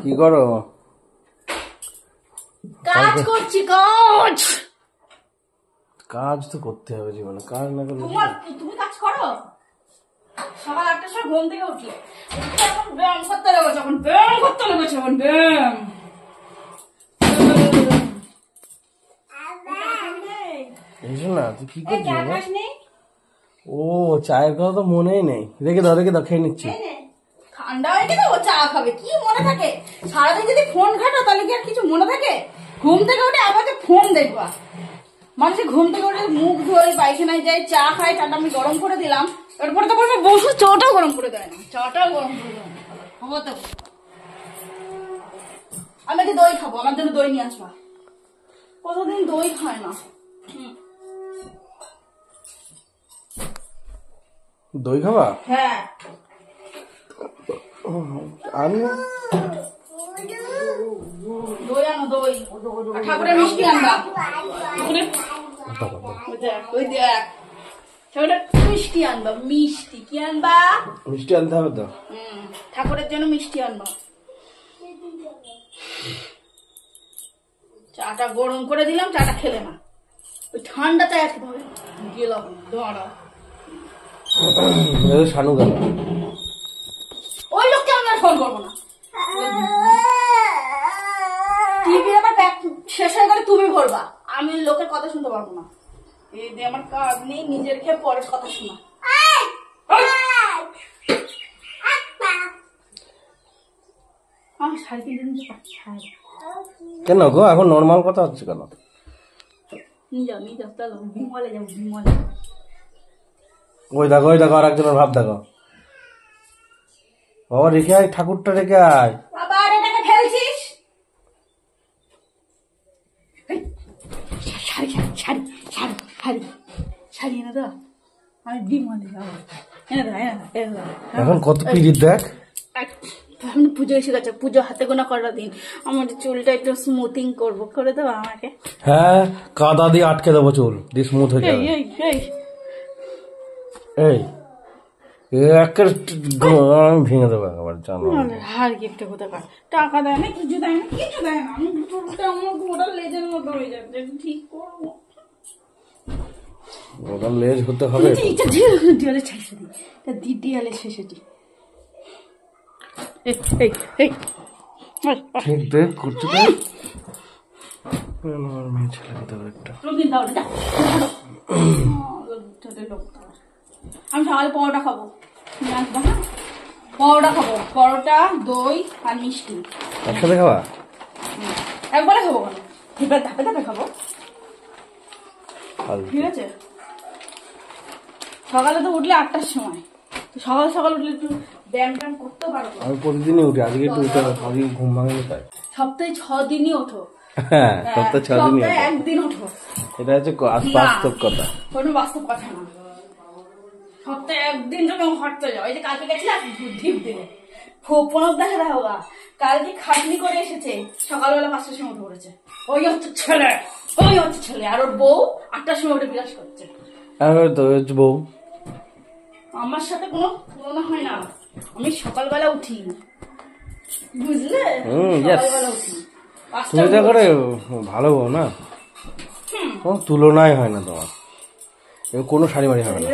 কি করো? কাজ করছি, কাজ। কাজ তো করতে হবে জীবনে, কাজ না করলে তুমি কাজ করো। সকাল 8টার সময় ঘুম থেকে উঠি, এখন ব্যায়াম করতে লেগেছে, এখন ব্যায়াম করতে লেগেছে, এখন ব্যায়াম। না তুই কি করছিস? ও চায়ের কথা তো মনেই নেই। রেখে দাও খেয়ে নিচ্ছি। ঠান্ডা হয়ে গেলে ও চা খাবে, কি মনে থাকে? সারাদিন যদি ফোন ঘাটো তাহলে কি আর কিছু মনে থাকে? ঘুম থেকে উঠে আমাকে ফোন দেখবা। মানুষের ঘুম থেকে উঠে মুখ ধোয়, পায়খানায় যায়, চা খায়, চাটা আমি গরম করে দিলাম, এরপরে তো বলবো বসে চাটাও গরম করে দেয় না, চাটাও গরম করে দেয় না। আমি আজকে দই খাবো, আমার জন্য দই নিয়ে আসবা। কতদিন দই খায় না। দই খাবা? হ্যাঁ আমি দই আনো, দই। ঠাকুরের মিষ্টি আনবা। ওই দেখ ঠাকুরের মিষ্টি আনবা। মিষ্টি কি আনবা? মিষ্টি আনতে হবে তো। ঠাকুরের জন্য মিষ্টি আনবা। চাটা গরম করে দিলাম, চাটা খেলে না, ওই ঠান্ডাতে একভাবে গেলাম। দাঁড়া শানু গেল, ওই লোককে আমি আর ফোন করবো না। টিভি আমার শেষ হয়ে গেলে তুমি ভরবা, আমি লোকের কথা শুনতে পারবো না। এই যে আমার কাজ নেই, নিজের খেয়ে পরের কথা শোনা। শাড়ি কিনতে নিতে পারছি কেন গো? এখন নর্মাল কথা হচ্ছে কেন? নিয়ে যাও চলো, বিমলে যাবো, বিমলে। ওই দেখো আর একজনের ভাব দেখো। বাবা রেখে আয়, ঠাকুরটা রেখে আয়। আবার এটাকে ফেলছিস? শাড়ি এনে দাও, আমি বিমলে যাবো। এনে দাও। এখন কত পিরিত দেখ। এখন পুজো এসে গেছে, পুজো হাতে গোনা করার দিন। আমার চুলটা একটু স্মুথিং করবো, করে দেবো আমাকে? হ্যাঁ, কাদা দিয়ে আটকে দেবো, চুল দিয়ে স্মুথ হয়ে যাবে। এই ভেঙে দেবো একবার, জানো? হার গিফটে কোথায় টাকা দেয় না, কিছু দেয় না, কিছু দেয় না। আমি চুলটা আমার গোটা লেজের মতো হয়ে যাচ্ছে, ঠিক করবো। ওটা লেজ হতে হবে। ডিয়ালে শেষে দিই, ডিয়ালে শেষে দিই। ঠিক দেখ করতে দেখ। আমার মেয়ে ছেলেকে দেবো একটা। আমি সকালে পরোটা খাবো, পরোটা খাবো, পরোটা, দই আর মিষ্টি একসাথে খাওয়া? একবারে খাবো, কেন ধাপে ধাপে খাবো, ঠিক আছে? সকালে তো উঠলে 8টার সময়, সকাল উঠলে একটু ব্যায়াম ট্যায়াম করতে পারবো। আমি প্রতিদিনই উঠি, আজকে একটু উঠে, আজকে ঘুম ভাঙেনি তাই। সপ্তাহে 6 দিনই ওঠো। হ্যাঁ, সপ্তাহে 6 দিনই ওঠো। একদিন ওঠো, এটা হচ্ছে বাস্তব কথা। কোনো বাস্তব কথা না। সপ্তাহে একদিন যখন হাঁটতে যাও, এই যে কালকে গেছিলাম ঢিপ দিলে, প্রণব দেখা হোগা, কালকে খাটনি করে এসেছে, সকালবেলা 5টার সময় উঠে পড়েছে। ওই হচ্ছে ছেলে, আর ওর বউ 8টার সময় উঠে বিলাস করছে। বউ আমার সাথে কোনো তুলনা হয় না, আমি সকালবেলা উঠি, বুঝলে? সকালবেলা উঠি, তুমি যা করে ভালো বউ না, কোনো তুলনাই হয় না তোমার। কোনো শাড়ি বাড়ি হবে না।